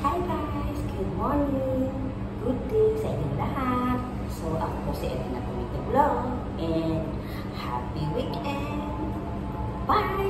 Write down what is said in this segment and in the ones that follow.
Hi guys! Good morning! Good day sa inyong lahat! So, ako po si Edna Pumito Vlog and happy weekend! Bye!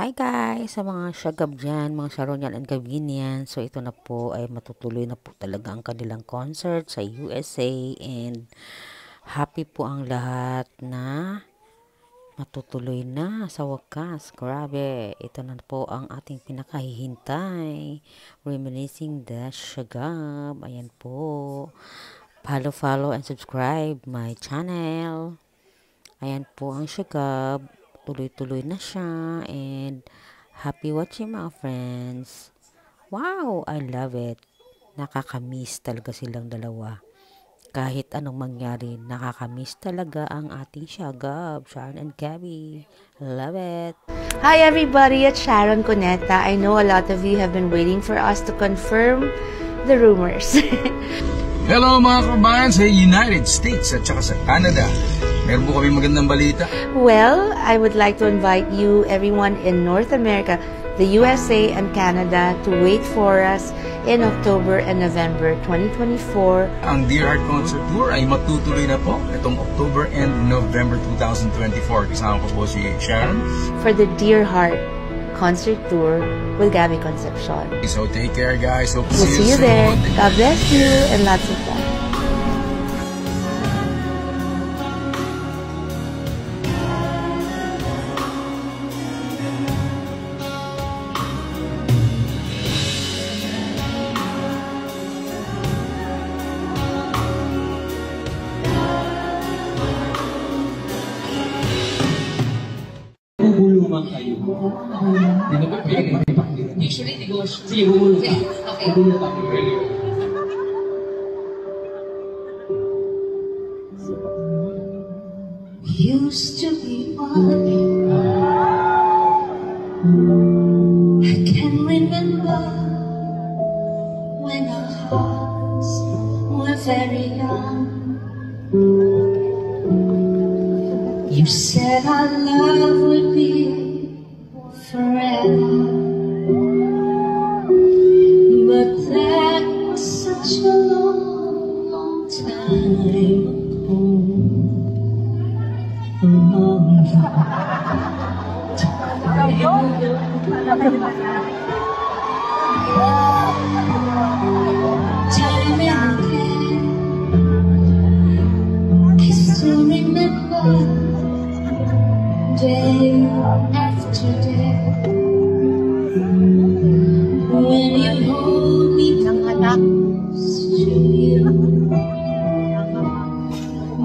Hi guys! Sa mga syagab dyan, mga Sharonian and Gavinian. So ito na po ay matutuloy na po talaga ang kanilang concert sa USA and happy po ang lahat na matutuloy na sa wakas. Grabe! Ito na po ang ating pinakahihintay. Reminiscing the syagab. Ayan po. Follow and subscribe my channel. Ayan po ang syagab. Tuloy-tuloy na siya and happy watching mga friends. Wow! I love it. Nakakamiss talaga silang dalawa. Kahit anong mangyari, nakakamiss talaga ang ating syagab, Sharon and Gabby. Love it. Hi everybody, it's Sharon Cuneta. I know a lot of you have been waiting for us to confirm the rumors. Hello mga kabayan sa United States at saka sa Canada. Meron po kami magandang balita. Well, I would like to invite you, everyone in North America, the USA and Canada, to wait for us in October and November 2024. Ang Dear Heart Concert Tour ay matutuloy na po itong October and November 2024. Kasama ko po si Sharon. For the Dear Heart Concert Tour with Gabby Concepcion. So take care guys. Hope to We'll see you there. soon. God bless you and lots of fun. Bubulungan kayo. Di ba pwede? Usually, negosyo. Sige, bubulong ka. Okay. Bubulong ka. Really? Used to be one. I can remember when our hearts were very young. You said our love would be forever, but that was such a long time ago. Time and again, I still remember day after day when you hold me close to you,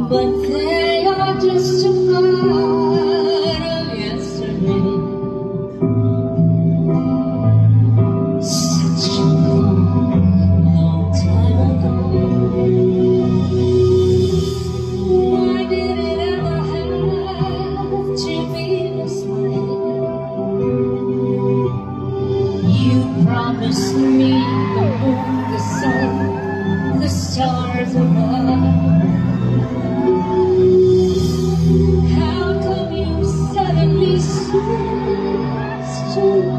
but they are just a part of yesterday. Such a long time ago. Why did it ever have to be this way? You promised me the moon, the sun, the stars above. How come you suddenly switched away?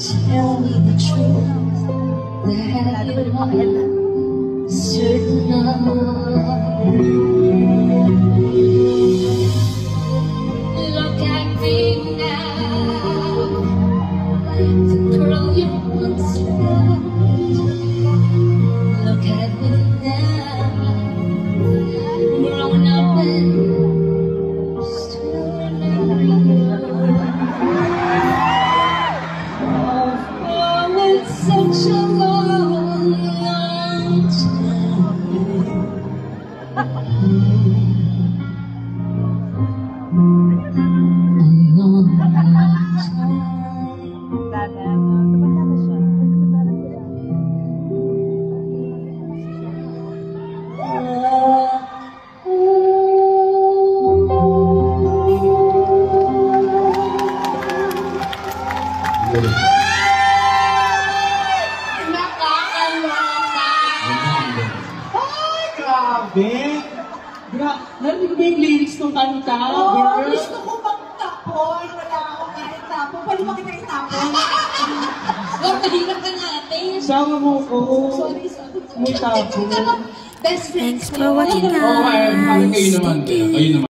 Tell me the truth, that you are certain of. Look at me now, the girl you once loved. Look at me now, grown up and still remember you. Oh, it's such a long Nakakaloka! Ay, grabe! Narinig mo yung lyrics ng kanta, Oo, girl? gusto ko magtapon. Wala akong kahit tapon. Pwede ba kita itapon? Huwag mahirap ka natin. Sama mo ko. Sorry. May tapon. Best friends Thanks for watching, Oo, kayo naman. guys. Thank you. Kayo naman.